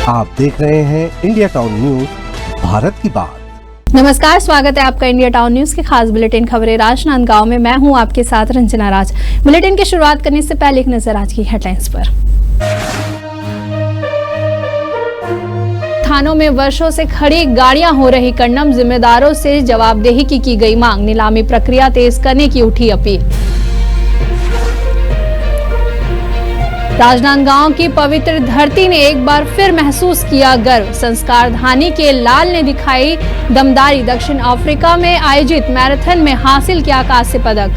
आप देख रहे हैं इंडिया टाउन न्यूज, भारत की बात। नमस्कार, स्वागत है आपका इंडिया टाउन न्यूज के खास बुलेटिन खबरें राजनांदगांव में। मैं हूं आपके साथ रंजना राज। बुलेटिन की शुरुआत करने से पहले एक नजर आज की हेडलाइंस पर। थानों में वर्षों से खड़ी गाड़ियां हो रही कंडम, जिम्मेदारों से जवाबदेही की गई मांग, नीलामी प्रक्रिया तेज करने की उठी अपील। राजनांदगांव की पवित्र धरती ने एक बार फिर महसूस किया गर्व, संस्कार धानी के लाल ने दिखाई दमदारी, दक्षिण अफ्रीका में आयोजित मैराथन में हासिल किया कांस्य पदक।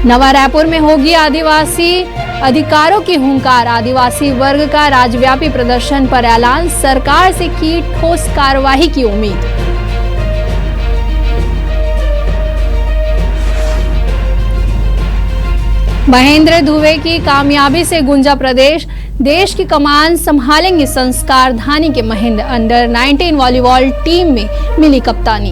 नवा रायपुर में होगी आदिवासी अधिकारों की हुंकार, आदिवासी वर्ग का राज्यव्यापी प्रदर्शन पर ऐलान, सरकार से की ठोस कार्रवाई की उम्मीद। महेंद्र धुवे की कामयाबी से गुंजा प्रदेश, देश की कमान संभालेंगे संस्कार धानी के महेंद्र। अंडर 19 वॉलीबॉल टीम में मिली कप्तानी।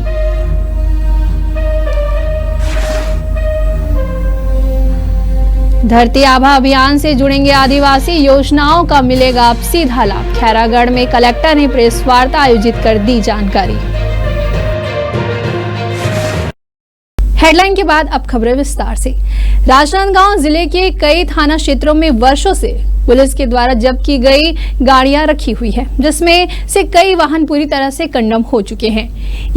धरती आभा अभियान से जुड़ेंगे आदिवासी, योजनाओं का मिलेगा अब सीधा लाभ। खैरागढ़ में कलेक्टर ने प्रेस वार्ता आयोजित कर दी जानकारी। हेडलाइन के बाद अब खबरें विस्तार से। राजनांदगांव जिले के कई थाना क्षेत्रों में वर्षों से पुलिस के द्वारा जब्त की गई गाड़ियां रखी हुई है, जिसमें से कई वाहन पूरी तरह से कंडम हो चुके हैं।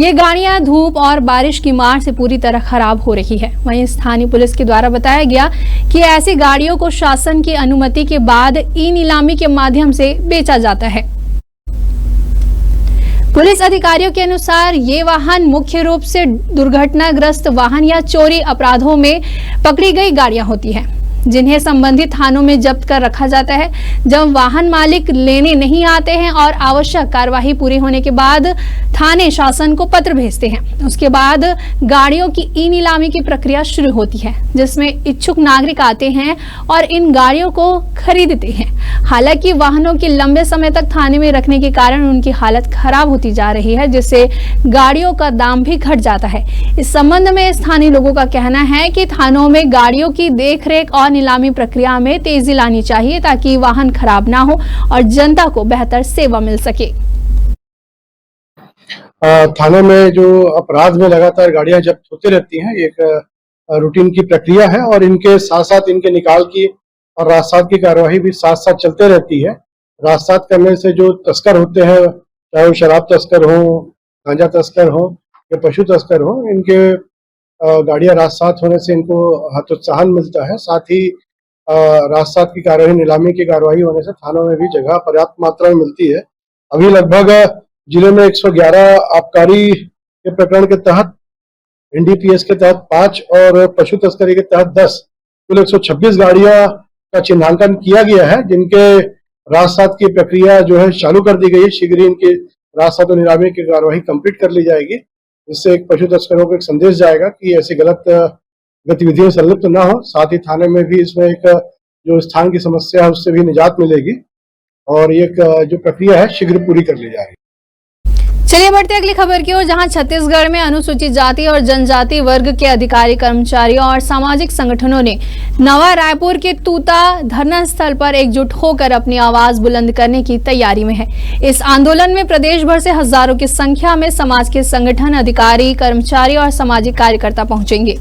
ये गाड़ियां धूप और बारिश की मार से पूरी तरह खराब हो रही है। वहीं स्थानीय पुलिस के द्वारा बताया गया कि ऐसी गाड़ियों को शासन की अनुमति के बाद ई नीलामी के माध्यम से बेचा जाता है। पुलिस अधिकारियों के अनुसार ये वाहन मुख्य रूप से दुर्घटनाग्रस्त वाहन या चोरी अपराधों में पकड़ी गई गाड़ियां होती हैं, जिन्हें संबंधित थानों में जब्त कर रखा जाता है। जब वाहन मालिक लेने नहीं आते हैं और आवश्यक कार्यवाही पूरी होने के बाद थाने शासन को पत्र भेजते हैं, उसके बाद गाड़ियों की ई नीलामी की प्रक्रिया शुरू होती है, जिसमें इच्छुक नागरिक आते हैं और इन गाड़ियों को खरीदते हैं। हालांकि वाहनों के लंबे समय तक थाने में रखने के कारण उनकी हालत खराब होती जा रही है, जिससे गाड़ियों का दाम भी घट जाता है। इस संबंध में स्थानीय लोगों का कहना है कि थानों में गाड़ियों की देखरेख और नीलामी प्रक्रिया में तेजी लानी चाहिए, ताकि वाहन खराब ना हो और जनता को बेहतर सेवा मिल सके। थाने में जो अपराध में लगातार गाड़ियां जब्त होती रहती हैं, एक रूटीन की प्रक्रिया है और इनके साथ साथ इनके निकाल की और राजसात की कार्यवाही भी साथ साथ चलते रहती है। राजसात करने से जो तस्कर होते हैं, चाहे वो शराब तस्कर हो, गांजा तस्कर हो या पशु तस्कर हो, इनके गाड़ियां राजसात होने से इनको हतोत्साहन मिलता है। साथ ही राजसात की कार्यवाही, नीलामी की कार्यवाही होने से थानों में भी जगह पर्याप्त मात्रा में मिलती है। अभी लगभग जिले में 111 आबकारी के प्रकरण के तहत, एनडीपीएस के तहत 5 और पशु तस्करी के तहत 10, कुल 126 गाड़ियां का चिन्हांकन किया गया है, जिनके राजसात की प्रक्रिया जो है चालू कर दी गई है। शीघ्र ही इनकी राजसात और नीलामी की कार्यवाही कंप्लीट कर ली जाएगी, जिससे एक पशु तस्करों को एक संदेश जाएगा कि ऐसी गलत गतिविधियों में संलिप्त ना हो। साथ ही थाने में भी इसमें एक जो स्थान की समस्या है उससे भी निजात मिलेगी और ये जो प्रक्रिया है शीघ्र पूरी कर ली जाएगी। चलिए बढ़ते अगली खबर की ओर, जहां छत्तीसगढ़ में अनुसूचित जाति और जनजाति वर्ग के अधिकारी, कर्मचारियों और सामाजिक संगठनों ने नवा रायपुर के तूता धरना स्थल पर एकजुट होकर अपनी आवाज बुलंद करने की तैयारी में है। इस आंदोलन में प्रदेश भर से हजारों की संख्या में समाज के संगठन, अधिकारी, कर्मचारी और सामाजिक कार्यकर्ता पहुंचेंगे।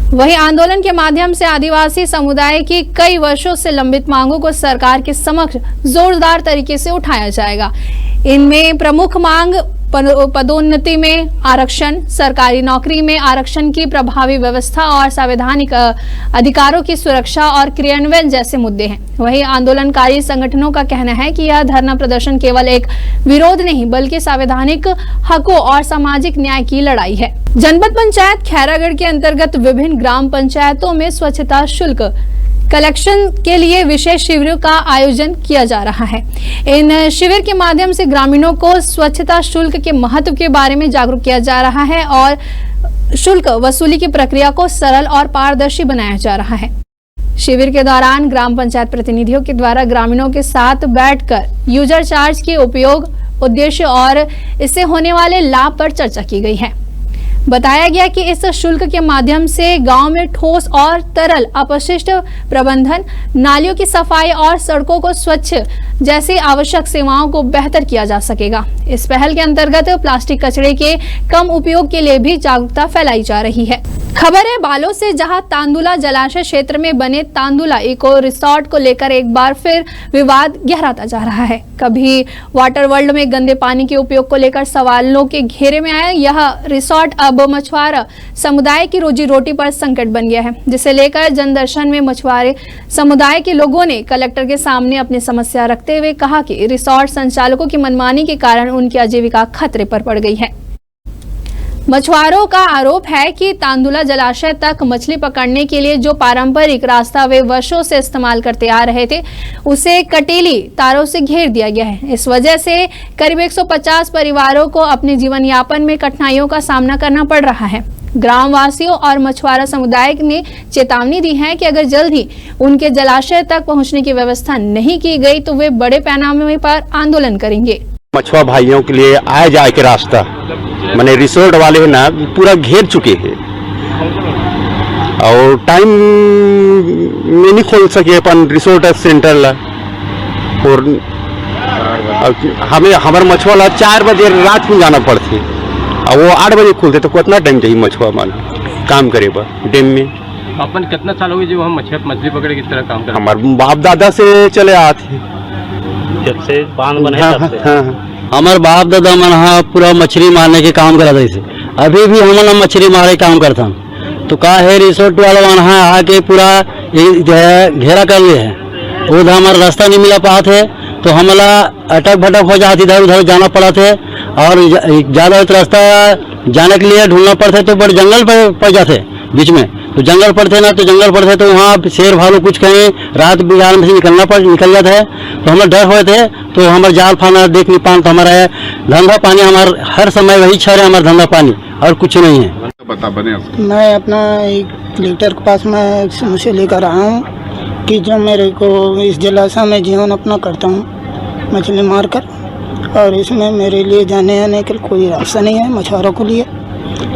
वहीं आंदोलन के माध्यम से आदिवासी समुदाय की कई वर्षों से लंबित मांगों को सरकार के समक्ष जोरदार तरीके से उठाया जाएगा। इनमें प्रमुख मांग पदोन्नति में आरक्षण, सरकारी नौकरी में आरक्षण की प्रभावी व्यवस्था और संवैधानिक अधिकारों की सुरक्षा और क्रियान्वयन जैसे मुद्दे हैं। वहीं आंदोलनकारी संगठनों का कहना है कि यह धरना प्रदर्शन केवल एक विरोध नहीं, बल्कि संवैधानिक हकों और सामाजिक न्याय की लड़ाई है। जनपद पंचायत खैरागढ़ के अंतर्गत विभिन्न ग्राम पंचायतों में स्वच्छता शुल्क कलेक्शन के लिए विशेष शिविरों का आयोजन किया जा रहा है। इन शिविर के माध्यम से ग्रामीणों को स्वच्छता शुल्क के महत्व के बारे में जागरूक किया जा रहा है और शुल्क वसूली की प्रक्रिया को सरल और पारदर्शी बनाया जा रहा है। शिविर के दौरान ग्राम पंचायत प्रतिनिधियों के द्वारा ग्रामीणों के साथ बैठकर यूजर चार्ज के उपयोग, उद्देश्य और इससे होने वाले लाभ पर चर्चा की गई है। बताया गया कि इस शुल्क के माध्यम से गांव में ठोस और तरल अपशिष्ट प्रबंधन, नालियों की सफाई और सड़कों को स्वच्छ जैसी आवश्यक सेवाओं को बेहतर किया जा सकेगा। इस पहल के अंतर्गत प्लास्टिक कचरे के कम उपयोग के लिए भी जागरूकता फैलाई जा रही है। खबर है बालों से, जहां तांदुला जलाशय क्षेत्र में बने तांदुला इको रिसोर्ट को लेकर एक बार फिर विवाद गहराता जा रहा है। कभी वाटर वर्ल्ड में गंदे पानी के उपयोग को लेकर सवालों के घेरे में आया यह रिसोर्ट अब मछुआरा समुदाय की रोजी रोटी पर संकट बन गया है, जिसे लेकर जनदर्शन में मछुआरे समुदाय के लोगों ने कलेक्टर के सामने अपनी समस्या रखते हुए कहा कि रिसोर्ट संचालकों की मनमानी के कारण उनकी आजीविका खतरे पर पड़ गई है। मछुआरों का आरोप है कि तांदुला जलाशय तक मछली पकड़ने के लिए जो पारंपरिक रास्ता वे वर्षों से इस्तेमाल करते आ रहे थे, उसे कटीली तारों से घेर दिया गया है। इस वजह से करीब 150 परिवारों को अपने जीवन यापन में कठिनाइयों का सामना करना पड़ रहा है। ग्रामवासियों और मछुआरा समुदाय ने चेतावनी दी है कि अगर जल्द ही उनके जलाशय तक पहुंचने की व्यवस्था नहीं की गई तो वे बड़े पैमाने पर आंदोलन करेंगे। मछुआ भाइयों के लिए आए जाए के रास्ता मैंने रिसोर्ट वाले है ना पूरा घेर चुके हैं और टाइम में नहीं खोल सके अपन रिसोर्ट सेंटर ला। और हमें हमारे मछुआ ला 4 बजे रात में जाना पड़ती और वो 8 बजे खुलते तो कितना टाइम चाहिए मछुआ मान काम करे डैम में। अपन कितना साल हो गए जो हम मछली पकड़े किस तरह काम करते? हमारे बाप दादा से चले आते जब से बांध बने तब से। हाँ। हमारे बाप दादा मन पूरा मछली मारने के काम करा थे, अभी भी हम मछली मारे काम करता हूँ। तो का है रिसोर्ट वाला वहाँ आके पूरा घेरा कर लिए है, उधर हमारा रास्ता नहीं मिला पाते थे तो हमारा अटक भटक हो जाती, इधर उधर जाना पड़ा थे और ज़्यादा रास्ता जाने के लिए ढूंढना पड़ते तो बड़े जंगल पर पड़ जाते बीच में। तो जंगल पड़ते ना तो जंगल पड़ते तो वहाँ शेर भालू कुछ कहीं रात बिहार में से निकल जाता है तो हम डर हुए थे तो हमारे जाल फाना देख नहीं पान। तो हमारा धंधा पानी हमारा हर समय वही छर है, हमारा धंधा पानी और कुछ नहीं है। बता बने मैं अपना एक कलेक्टर के पास में समस्या लेकर आया हूँ कि जो मेरे को इस जलाशय में जीवन अपना करता हूँ मछली मारकर, और इसमें मेरे लिए जाने आने के कोई रास्ता नहीं है मछुआरों के लिए,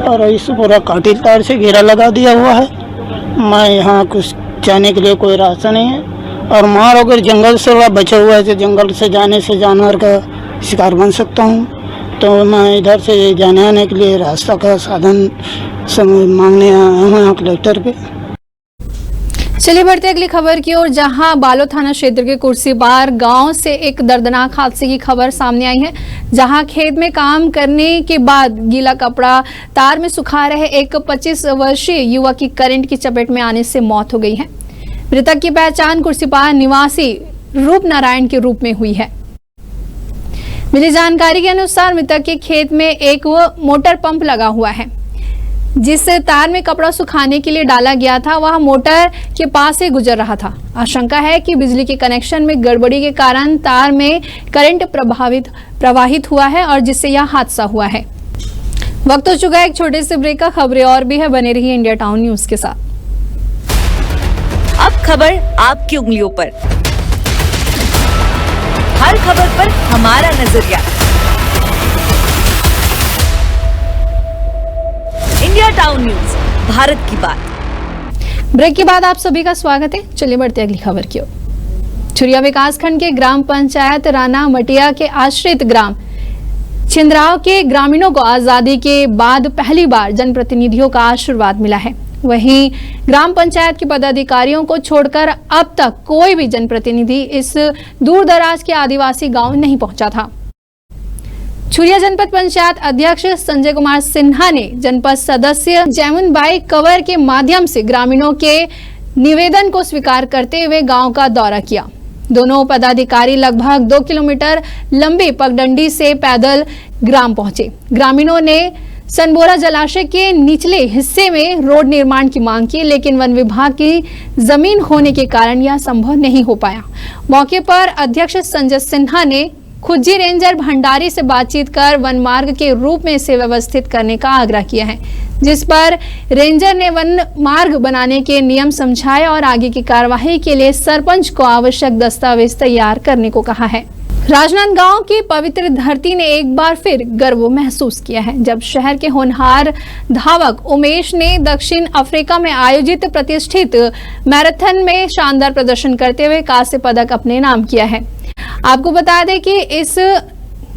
और इस पूरा काटिल तार से घेरा लगा दिया हुआ है। मैं यहाँ कुछ जाने के लिए कोई रास्ता नहीं है, और मार अगर जंगल से बचा हुआ है तो जंगल से जाने से जानवर का शिकार बन सकता हूँ। तो मैं इधर से जाने आने के लिए रास्ता का साधन मांगने आया हूँ कलेक्टर पे। चलिए बढ़ते अगली खबर की ओर, जहां बालो थाना क्षेत्र के कुर्सीबार गांव से एक दर्दनाक हादसे की खबर सामने आई है, जहां खेत में काम करने के बाद गीला कपड़ा तार में सुखा रहे एक 25 वर्षीय युवक की करंट की चपेट में आने से मौत हो गई है। मृतक की पहचान कुर्सीबार निवासी रूप नारायण के रूप में हुई है। मिली जानकारी के अनुसार मृतक के खेत में एक मोटर पंप लगा हुआ है, जिस तार में कपड़ा सुखाने के लिए डाला गया था वह मोटर के पास से गुजर रहा था। आशंका है कि बिजली के कनेक्शन में गड़बड़ी के कारण तार में करंट प्रवाहित हुआ है और जिससे यह हादसा हुआ है। वक्त हो चुका है एक छोटे से ब्रेक का। खबरें और भी है, बने रहिए इंडिया टाउन न्यूज के साथ। अब खबर आपकी उंगलियों पर, हर खबर पर हमारा नजरिया। इंडिया टाउन न्यूज, भारत की बात। ब्रेक के बाद आप सभी का स्वागत है। चलिए बढ़ते अगली खबर की ओर। छुरिया विकासखंड के ग्राम पंचायत राना मटिया के आश्रित ग्राम छिंदराव के ग्रामीणों को आजादी के बाद पहली बार जनप्रतिनिधियों का आशीर्वाद मिला है। वहीं ग्राम पंचायत के पदाधिकारियों को छोड़कर अब तक कोई भी जनप्रतिनिधि इस दूर दराज के आदिवासी गांव नहीं पहुंचा था। छुरिया जनपद पंचायत अध्यक्ष संजय कुमार सिन्हा ने जनपद सदस्य जैमुनबाई कंवर के माध्यम से ग्रामीणों के निवेदन को स्वीकार करते हुए गांव का दौरा किया। दोनों पदाधिकारी लगभग 2 किलोमीटर लंबी पगडंडी से पैदल ग्राम पहुंचे। ग्रामीणों ने सनबोरा जलाशय के निचले हिस्से में रोड निर्माण की मांग की, लेकिन वन विभाग की जमीन होने के कारण यह संभव नहीं हो पाया। मौके पर अध्यक्ष संजय सिन्हा ने खुज्जी रेंजर भंडारी से बातचीत कर वन मार्ग के रूप में इसे व्यवस्थित करने का आग्रह किया है, जिस पर रेंजर ने वन मार्ग बनाने के नियम समझाए और आगे की कार्यवाही के लिए सरपंच को आवश्यक दस्तावेज तैयार करने को कहा है। राजनांदगांव की पवित्र धरती ने एक बार फिर गर्व महसूस किया है जब शहर के होनहार धावक उमेश ने दक्षिण अफ्रीका में आयोजित प्रतिष्ठित मैराथन में शानदार प्रदर्शन करते हुए कांस्य पदक अपने नाम किया है। आपको बता दें कि इस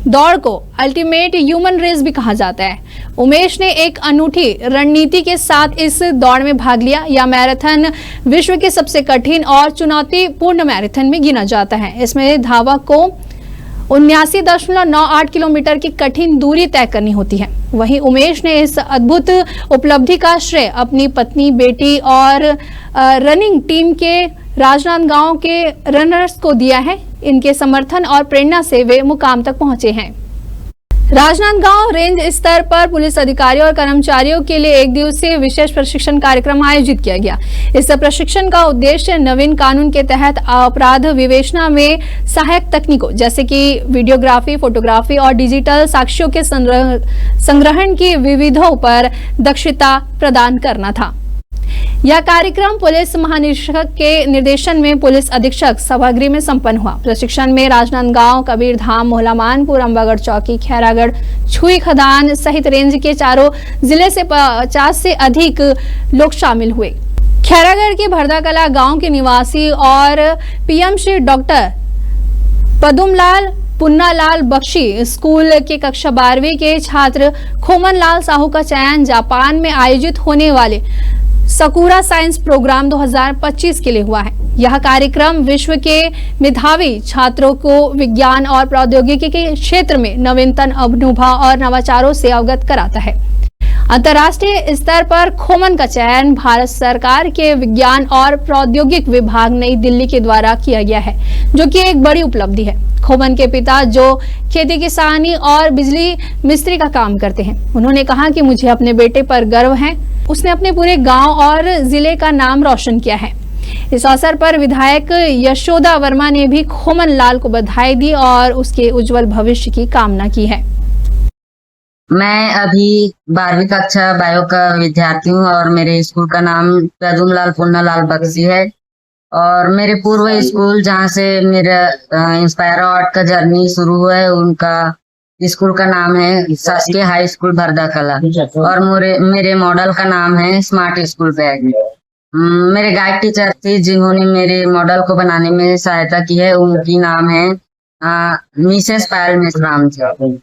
दौड़ को अल्टीमेट ह्यूमन रेस भी कहा जाता है। उमेश ने एक अनूठी रणनीति के साथ इस दौड़ में भाग लिया। यह मैराथन विश्व के सबसे कठिन और चुनौतीपूर्ण मैराथन में गिना जाता है। इसमें धावक को 79.98 किलोमीटर की कठिन दूरी तय करनी होती है। वहीं उमेश ने इस अद्भुत उपलब्धि का श्रेय अपनी पत्नी, बेटी और रनिंग टीम के राजनांदगांव के रनर्स को दिया है। इनके समर्थन और प्रेरणा से वे मुकाम तक पहुंचे हैं। राजनांदगांव रेंज स्तर पर पुलिस अधिकारियों और कर्मचारियों के लिए एक दिवसीय विशेष प्रशिक्षण कार्यक्रम आयोजित किया गया। इस प्रशिक्षण का उद्देश्य नवीन कानून के तहत अपराध विवेचना में सहायक तकनीकों जैसे कि वीडियोग्राफी, फोटोग्राफी और डिजिटल साक्ष्यों के संग्रहण की विविधों पर दक्षता प्रदान करना था। यह कार्यक्रम पुलिस महानिरीक्षक के निर्देशन में पुलिस अधीक्षक सभागृह में संपन्न हुआ। प्रशिक्षण में राजनांदगांव, कबीरधाम, मोहला मानपुर, अंबागढ़ चौकी, खैरागढ़, छुई खदान सहित रेंज के चारों जिले से 50 से अधिक लोग शामिल हुए। खैरागढ़ के भरदाकला गांव के निवासी और PM Shri doctor Padumlal Punnalal Bakshi school के कक्षा 12वीं के छात्र खोमन लाल साहू का चयन जापान में आयोजित होने वाले सकुरा साइंस प्रोग्राम 2025 के लिए हुआ है। यह कार्यक्रम विश्व के मेधावी छात्रों को विज्ञान और प्रौद्योगिकी के क्षेत्र में नवीनतम अनुभव और नवाचारों से अवगत कराता है। अंतर्राष्ट्रीय स्तर पर खोमन का चयन भारत सरकार के विज्ञान और प्रौद्योगिक विभाग नई दिल्ली के द्वारा किया गया है, जो कि एक बड़ी उपलब्धि है। खोमन के पिता जो खेती किसानी और बिजली मिस्त्री का काम करते हैं, उन्होंने कहा कि मुझे अपने बेटे पर गर्व है। उसने अपने पूरे गांव और जिले का नाम रोशन किया है। इस अवसर पर विधायक यशोदा वर्मा ने भी खोमन लाल को बधाई दी और उसके उज्जवल भविष्य की कामना की है। मैं अभी 12वीं कक्षा बायो का विद्यार्थी हूँ और मेरे स्कूल का नाम पदुमलाल पुन्नालाल बख्शी है। और मेरे पूर्व स्कूल जहाँ से मेरा इंस्पायर अवार्ड का जर्नी शुरू हुआ है, उनका स्कूल का नाम है शासकीय हाई स्कूल भरदाकला और मेरे मॉडल का नाम है स्मार्ट स्कूल बैग। मेरे गाइड टीचर थी जिन्होंने मेरे मॉडल को बनाने में सहायता की है, उनकी नाम है मिसेस पायल मेश्राम जी।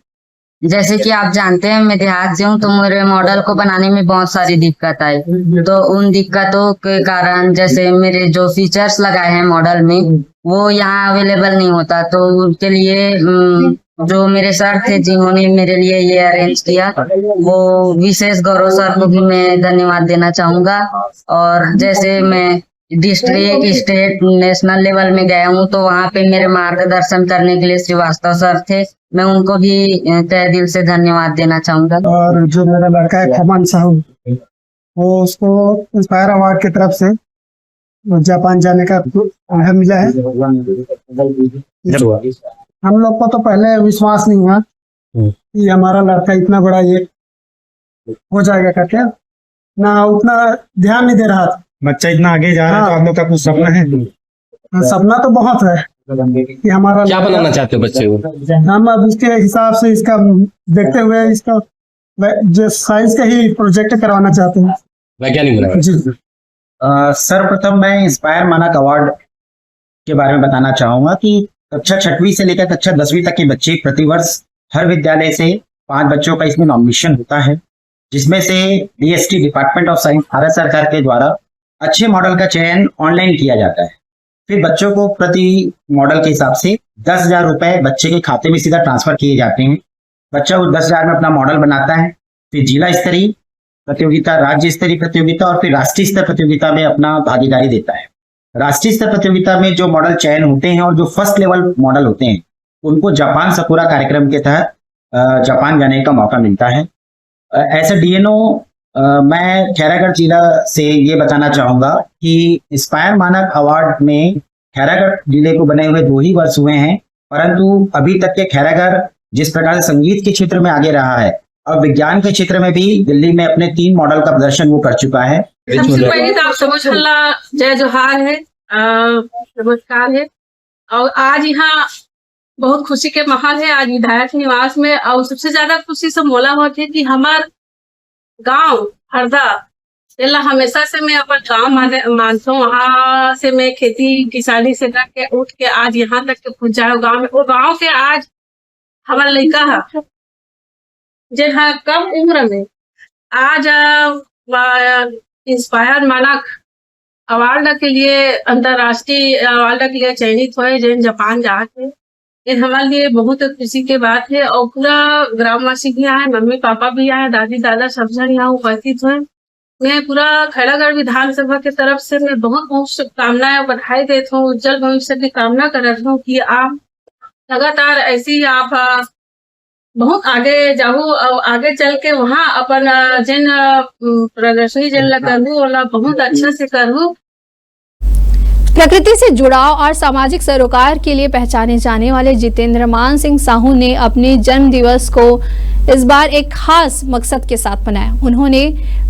जैसे कि आप जानते हैं मैं देहात से हूँ, तो मेरे मॉडल को बनाने में बहुत सारी दिक्कत आई। तो उन दिक्कतों के कारण जैसे मेरे जो फीचर्स लगाए हैं मॉडल में वो यहाँ अवेलेबल नहीं होता, तो उनके लिए जो मेरे सर थे जिन्होंने मेरे लिए ये अरेंज किया, वो विशेष गौरव सर को भी मैं धन्यवाद देना चाहूंगा। और जैसे मैं डिस्ट्रिक्ट, स्टेट, नेशनल लेवल में गया हूँ, तो वहाँ पे मेरे मार्गदर्शन करने के लिए श्रीवास्तव सर थे, मैं उनको भी तहे दिल से धन्यवाद देना चाहूंगा। और जो मेरा लड़का है खोमन साहू, वो उसको इंस्पायर अवार्ड की तरफ से जापान जाने का अवसर मिला है। हम लोग को तो पहले विश्वास नहीं हुआ कि हमारा लड़का इतना बड़ा ये हो जाएगा करके, ना उतना ध्यान नहीं दे रहा था। बच्चा इतना आगे जा रहा है, तो आप लोग का कुछ सपना है? सपना तो बहुत है कि हमारा क्या बनाना चाहते हो बच्चे को? हम अब इसके हिसाब से इसका देखते हुए इसका जो साइंस का ही प्रोजेक्ट करवाना चाहते हैं, वैज्ञानिक बनाना। जी। सर्वप्रथम मैं इंस्पायर मानक अवार्ड के बारे में बताना चाहूंगा कि कक्षा 6वीं से लेकर कक्षा 10वीं तक के बच्चे प्रतिवर्ष हर विद्यालय से 5 बच्चों का इसमें नॉमिनेशन होता है, जिसमें से DST department of science Bharat सरकार के द्वारा अच्छे मॉडल का चयन ऑनलाइन किया जाता है। फिर बच्चों को प्रति मॉडल के हिसाब से 10,000 रुपए बच्चे के खाते में सीधा ट्रांसफर किए जाते हैं। बच्चा उस 10,000 में अपना मॉडल बनाता है, फिर जिला स्तरीय प्रतियोगिता, राज्य स्तरीय प्रतियोगिता और फिर राष्ट्रीय स्तर प्रतियोगिता में अपना भागीदारी देता है। राष्ट्रीय स्तर प्रतियोगिता में जो मॉडल चयन होते हैं और जो फर्स्ट लेवल मॉडल होते हैं, उनको जापान सकुरा कार्यक्रम के तहत जापान जाने का मौका मिलता है। ऐसे DNO मैं खैरागढ़ जिला से ये बताना चाहूंगा कि इंस्पायर मानक अवार्ड में खैरागढ़ जिले को बने हुए 2 ही वर्ष हुए हैं, परंतु अभी तक के खैरागढ़ जिस प्रकार से संगीत के क्षेत्र में आगे रहा है, अब विज्ञान के क्षेत्र में भी दिल्ली में अपने 3 मॉडल का प्रदर्शन वो कर चुका है। सबसे पहले तो आप समझ जय जोहार है, नमस्कार है। और आज यहाँ बहुत खुशी के माहौल है आज विधायक निवास में। और सबसे ज्यादा खुशी से मोला होती है कि हमार गांव हरदा एला हमेशा से मैं अपन गांव मानता हूँ। वहाँ से मैं खेती किसानी से रख के उठ के आज यहाँ तक के पहुंचा हूँ गाँव में। वो गाँव के आज हमारा लड़का है जिन कम उम्र में आज इंस्पायर मानक अवार्ड के लिए अंतर्राष्ट्रीय अवार्ड के लिए चयनित हुए जिन जापान जाके ये हमारे लिए बहुत खुशी की बात है। और पूरा ग्रामवासी भी आए, मम्मी पापा भी आए, दादी दादा सब जन यहाँ उपस्थित हुए। मैं पूरा खैरागढ़ विधानसभा की तरफ से मैं बहुत बहुत शुभकामनाएं और बधाई देता हूँ। उज्जवल भविष्य की कामना करता हूँ कि आप लगातार ऐसी ही आप बहुत आगे जाओ और आगे चल के वहाँ अपन जिन प्रदर्शनी जिन करूँ वाला बहुत अच्छा से करूँ। प्रकृति से जुड़ाव और सामाजिक सरोकार के लिए पहचाने जाने वाले जितेंद्र मान सिंह साहू ने अपने जन्म दिवस को इस बार एक खास मकसद के साथ मनाया। उन्होंने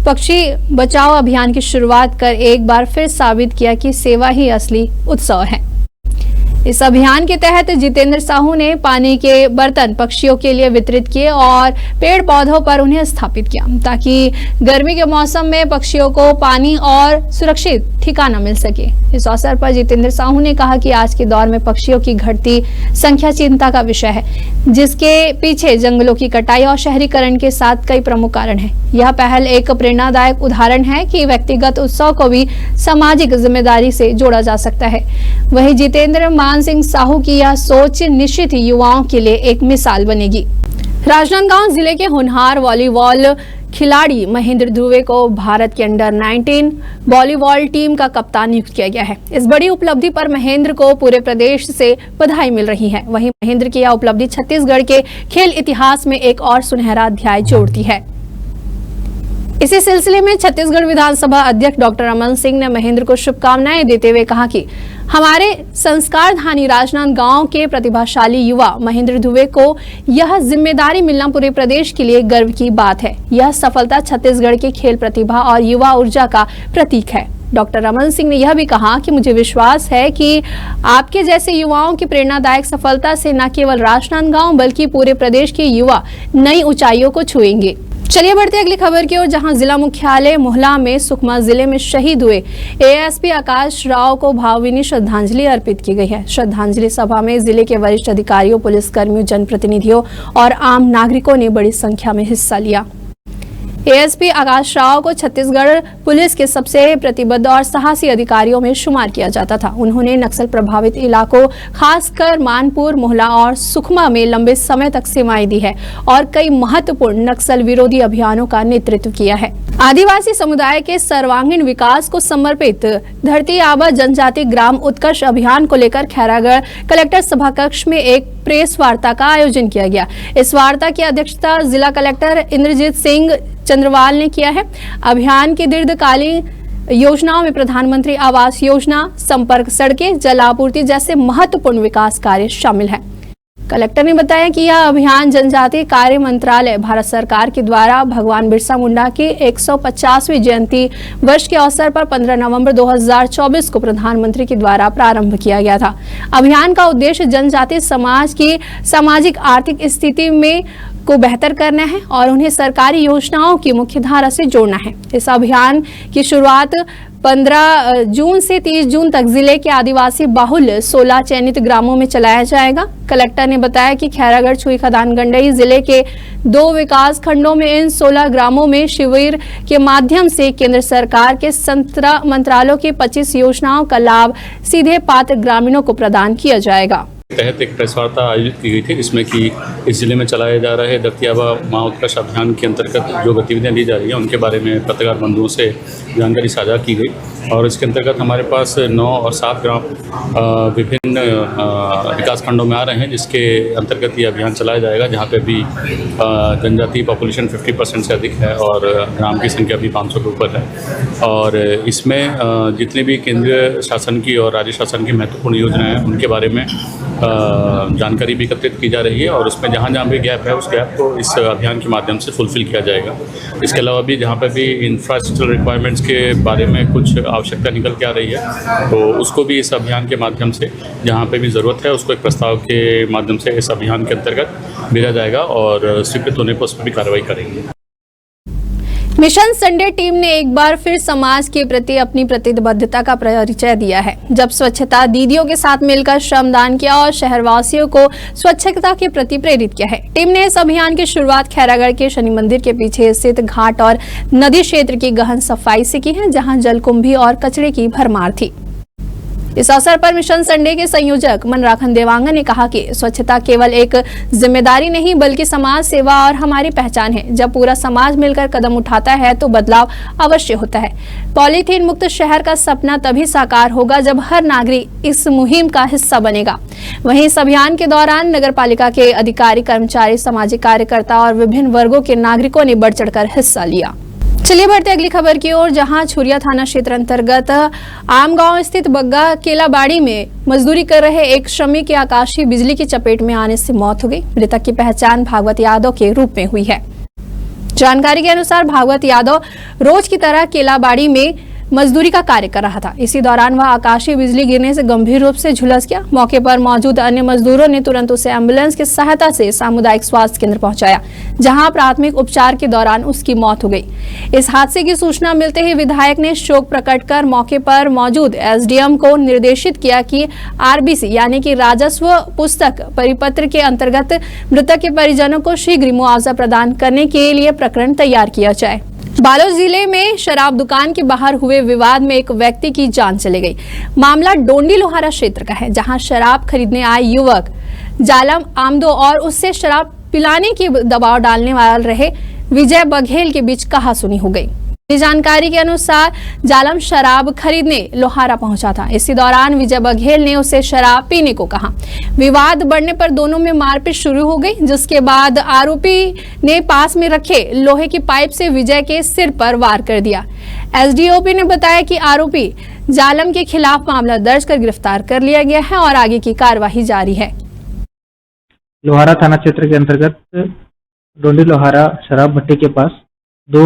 पक्षी बचाओ अभियान की शुरुआत कर एक बार फिर साबित किया कि सेवा ही असली उत्सव है। इस अभियान के तहत जितेंद्र साहू ने पानी के बर्तन पक्षियों के लिए वितरित किए और पेड़ पौधों पर उन्हें स्थापित किया ताकि गर्मी के मौसम में पक्षियों को पानी और सुरक्षित ठिकाना मिल सके। इस अवसर पर जितेंद्र साहू ने कहा कि आज के दौर में पक्षियों की घटती संख्या चिंता का विषय है, जिसके पीछे जंगलों की कटाई और शहरीकरण के साथ कई प्रमुख कारण हैं। यह पहल एक प्रेरणादायक उदाहरण है कि व्यक्तिगत उत्सव को भी सामाजिक जिम्मेदारी से जोड़ा जा सकता है। वहीं जितेंद्र मान सिंह साहू की यह सोच निश्चित ही युवाओं के लिए एक मिसाल बनेगी। राजनांदगांव जिले के होनहार वॉलीबॉल खिलाड़ी महेंद्र ध्रुवे को भारत के अंडर 19 वॉलीबॉल टीम का कप्तान नियुक्त किया गया है। इस बड़ी उपलब्धि पर महेंद्र को पूरे प्रदेश से बधाई मिल रही है। वहीं महेंद्र की यह उपलब्धि छत्तीसगढ़ के खेल इतिहास में एक और सुनहरा अध्याय जोड़ती है। इसी सिलसिले में छत्तीसगढ़ विधानसभा अध्यक्ष डॉक्टर रमन सिंह ने महेंद्र को शुभकामनाएं देते हुए कहा कि हमारे संस्कारधानी राजनांदगांव के प्रतिभाशाली युवा महेंद्र ध्रुवे को यह जिम्मेदारी मिलना पूरे प्रदेश के लिए गर्व की बात है। यह सफलता छत्तीसगढ़ के खेल प्रतिभा और युवा ऊर्जा का प्रतीक है। डॉक्टर रमन सिंह ने यह भी कहा कि मुझे विश्वास है कि आपके जैसे युवाओं की प्रेरणादायक सफलता से न केवल राजनांदगांव बल्कि पूरे प्रदेश के युवा नई ऊंचाइयों को छुएंगे। चलिए बढ़ते अगली खबर की ओर, जहां जिला मुख्यालय मोहला में सुकमा जिले में शहीद हुए एएसपी आकाश राव को भावभीनी श्रद्धांजलि अर्पित की गई है। श्रद्धांजलि सभा में जिले के वरिष्ठ अधिकारियों, पुलिसकर्मियों, जनप्रतिनिधियों और आम नागरिकों ने बड़ी संख्या में हिस्सा लिया। एएसपी आकाश राव को छत्तीसगढ़ पुलिस के सबसे प्रतिबद्ध और साहसी अधिकारियों में शुमार किया जाता था। उन्होंने नक्सल प्रभावित इलाकों खासकर मानपुर, मोहला और सुकमा में लंबे समय तक सेवाएं दी है और कई महत्वपूर्ण नक्सल विरोधी अभियानों का नेतृत्व किया है। आदिवासी समुदाय के सर्वांगीण विकास को समर्पित धरती आबा जनजाति ग्राम उत्कर्ष अभियान को लेकर खैरागढ़ कलेक्टर सभा कक्ष में एक प्रेस वार्ता का आयोजन किया गया। इस वार्ता की अध्यक्षता जिला कलेक्टर इंद्रजीत सिंह चंद्रवाल ने किया है। अभियान की दीर्घकालीन योजनाओं में प्रधानमंत्री आवास योजना, संपर्क सड़कें, जल आपूर्ति जैसे महत्वपूर्ण विकास कार्य शामिल हैं। कलेक्टर ने बताया कि यह अभियान जनजातीय कार्य मंत्रालय भारत सरकार के द्वारा भगवान बिरसा मुंडा की 150वीं जयंती वर्ष के अवसर पर 15 नवंबर 2024 को प्रधानमंत्री के द्वारा प्रारंभ किया गया था। अभियान का उद्देश्य जनजातीय समाज की सामाजिक आर्थिक स्थिति में को बेहतर करना है और उन्हें सरकारी योजनाओं की मुख्यधारा से जोड़ना है। इस अभियान की शुरुआत 15 जून से 30 जून तक जिले के आदिवासी बाहुल 16 चयनित ग्रामों में चलाया जाएगा। कलेक्टर ने बताया कि खैरागढ़, छुई खदान, गंडई जिले के 2 विकास खंडों में इन 16 ग्रामों में शिविर के माध्यम से केंद्र सरकार के 17 मंत्रालयों की 25 योजनाओं का लाभ सीधे पात्र ग्रामीणों को प्रदान किया जाएगा। तहत एक प्रेस वार्ता आयोजित की गई थी, जिसमें कि इस जिले में चलाए जा रहे धरती आबा माँ उत्कर्ष अभियान के अंतर्गत जो गतिविधियां दी जा रही हैं उनके बारे में पत्रकार बंधुओं से जानकारी साझा की गई। और इसके अंतर्गत हमारे पास 9 और 7 ग्राम विभिन्न विकास खंडों में आ रहे हैं, जिसके अंतर्गत ये अभियान चलाया जाएगा, जहाँ पे भी जनजातीय पॉपुलेशन 50% से अधिक है और ग्राम की संख्या भी 500 के ऊपर है। और इसमें जितने भी केंद्रीय शासन की और राज्य शासन की महत्वपूर्ण योजनाएं हैं उनके बारे में जानकारी भी एकत्रित की जा रही है और उसमें जहाँ जहाँ भी गैप है उस गैप को इस अभियान के माध्यम से फुलफिल किया जाएगा। इसके अलावा भी जहाँ पर भी इंफ्रास्ट्रक्चरल रिक्वायरमेंट्स के बारे में कुछ आवश्यकता निकल के आ रही है तो उसको भी इस अभियान के माध्यम से जहाँ पे भी ज़रूरत है उसको एक प्रस्ताव के माध्यम से इस अभियान के अंतर्गत भेजा जाएगा और स्वीकृत होने पर उस पर भी कार्रवाई करेंगे। मिशन संडे टीम ने एक बार फिर समाज के प्रति अपनी प्रतिबद्धता का परिचय दिया है जब स्वच्छता दीदियों के साथ मिलकर श्रमदान किया और शहरवासियों को स्वच्छता के प्रति प्रेरित किया है। टीम ने इस अभियान की शुरुआत खैरागढ़ के शनि मंदिर के पीछे स्थित घाट और नदी क्षेत्र की गहन सफाई से की है जहां जलकुंभी और कचरे की भरमार थी। इस अवसर पर मिशन संडे के संयोजक मनराखन देवांगन ने कहा कि स्वच्छता केवल एक जिम्मेदारी नहीं बल्कि समाज सेवा और हमारी पहचान है। जब पूरा समाज मिलकर कदम उठाता है तो बदलाव अवश्य होता है। पॉलीथीन मुक्त शहर का सपना तभी साकार होगा जब हर नागरिक इस मुहिम का हिस्सा बनेगा। वहीं इस अभियान के दौरान नगर पालिका के अधिकारी, कर्मचारी, सामाजिक कार्यकर्ता और विभिन्न वर्गों के नागरिकों ने बढ़ चढ़कर हिस्सा लिया। चलिए बढ़ते अगली खबर की ओर, जहां छुरिया थाना क्षेत्र अंतर्गत आमगांव स्थित बग्गा केलाबाड़ी में मजदूरी कर रहे एक श्रमिक की आकाशीय बिजली की चपेट में आने से मौत हो गई। मृतक की पहचान भागवत यादव के रूप में हुई है। जानकारी के अनुसार भागवत यादव रोज की तरह केलाबाड़ी में मजदूरी का कार्य कर रहा था। इसी दौरान वह आकाशीय बिजली गिरने से गंभीर रूप से झुलस गया। मौके पर मौजूद अन्य मजदूरों ने तुरंत उसे एम्बुलेंस की सहायता से सामुदायिक स्वास्थ्य केंद्र पहुंचाया, जहां प्राथमिक उपचार के दौरान उसकी मौत हो गई। इस हादसे की सूचना मिलते ही विधायक ने शोक प्रकट कर मौके पर मौजूद एसडीएम को निर्देशित किया कि आरबीसी यानी कि राजस्व पुस्तक परिपत्र के अंतर्गत मृतक के परिजनों को शीघ्र मुआवजा प्रदान करने के लिए प्रकरण तैयार किया जाए। बालोद जिले में शराब दुकान के बाहर हुए विवाद में एक व्यक्ति की जान चली गई। मामला डोंडी लोहारा क्षेत्र का है, जहां शराब खरीदने आए युवक जालम आमदो और उससे शराब पिलाने की दबाव डालने वाले रहे विजय बघेल के बीच कहासुनी हो गई। जानकारी के अनुसार जालम शराब खरीदने लोहारा पहुंचा था। इसी दौरान विजय बघेल ने उसे शराब पीने को कहा। विवाद बढ़ने पर दोनों में मारपीट शुरू हो गई, जिसके बाद आरोपी ने पास में रखे लोहे की पाइप से विजय के सिर पर वार कर दिया। एसडीओपी ने बताया कि आरोपी जालम के खिलाफ मामला दर्ज कर गिरफ्तार कर लिया गया है और आगे की कार्यवाही जारी है। लोहारा थाना क्षेत्र के अंतर्गत डोंडी लोहारा शराब भट्टी के पास दो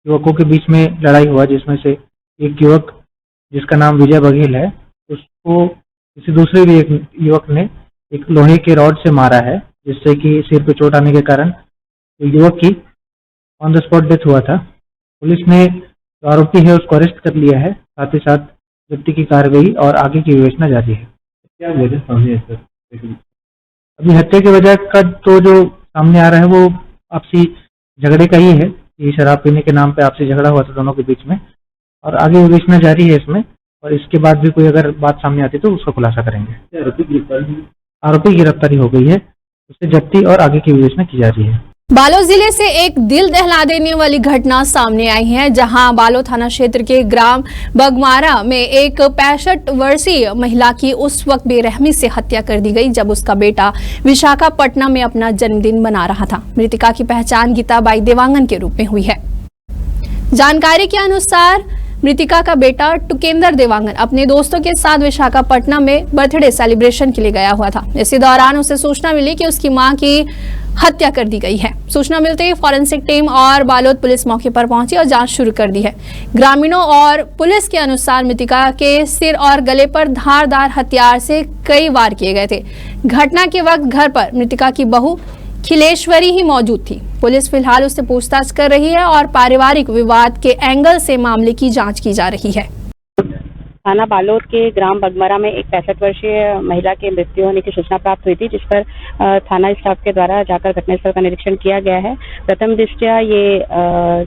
युवकों के बीच में लड़ाई हुआ, जिसमें से एक युवक जिसका नाम विजय बघेल है उसको किसी दूसरे भी एक युवक ने एक लोहे के रॉड से मारा है, जिससे कि सिर पे चोट आने के कारण युवक की ऑन द स्पॉट डेथ हुआ था। पुलिस ने जो आरोपी है उसको अरेस्ट कर लिया है, साथ ही साथ जब्ती की कार्रवाई और आगे की विवेचना जारी है। क्या वजह सामने है सर? अभी हत्या की वजह का तो जो सामने आ रहा है वो आपसी झगड़े का ही है। ये शराब पीने के नाम पे आपसी झगड़ा हुआ था दोनों के बीच में और आगे विवेचना जारी है इसमें, और इसके बाद भी कोई अगर बात सामने आती तो उसका खुलासा करेंगे। आरोपी गिरफ्तारी हो गई है, उससे जब्ती और आगे की विवेचना की जा रही है। बालोद जिले से एक दिल दहला देने वाली घटना सामने आई है, जहां बालोद थाना क्षेत्र के ग्राम बगमारा में एक 65 वर्षीय महिला की उस वक्त बेरहमी से हत्या कर दी गई जब उसका बेटा विशाखापट्टनम में अपना जन्मदिन मना रहा था। मृतका की पहचान गीताबाई देवांगन के रूप में हुई है। जानकारी के अनुसार मृतिका का बेटा टुकेंद्र देवांगन अपने दोस्तों के साथ विशाखापट्टनम में बर्थडे सेलिब्रेशन के लिए गया हुआ था। इसी दौरान उसे सूचना मिली कि उसकी मां की हत्या कर दी गई है। सूचना मिलते ही फॉरेंसिक टीम और बालोद पुलिस मौके पर पहुंची और जांच शुरू कर दी है। ग्रामीणों और पुलिस के अनुसार मृतिका के सिर और गले पर धारदार हथियार से कई वार किए गए थे। घटना के वक्त घर पर मृतिका की बहू खिलेश्वरी ही मौजूद थी। पुलिस फिलहाल उससे पूछताछ कर रही है और पारिवारिक विवाद के एंगल से मामले की जांच की जा रही है। थाना बालोद के ग्राम बगमरा में एक 65 वर्षीय महिला के मृत्यु होने की सूचना प्राप्त हुई थी, जिस पर थाना स्टाफ के द्वारा जाकर घटनास्थल का निरीक्षण किया गया है। प्रथम दृष्टया ये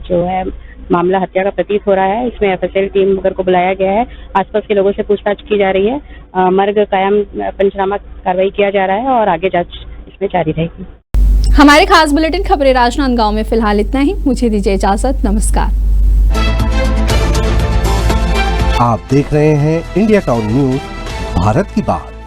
जो है मामला हत्या का प्रतीत हो रहा है। इसमें एफएसएल टीम वगैरह को बुलाया गया है। आसपास के लोगों से पूछताछ की जा रही है। मर्ग कायम पंचनामा कार्रवाई किया जा रहा है और आगे जांच इसमें जारी रहेगी। हमारे खास बुलेटिन खबरें राजनांदगांव में फिलहाल इतना ही। मुझे दीजिए इजाजत। नमस्कार। आप देख रहे हैं इंडिया टाउन न्यूज, भारत की बात।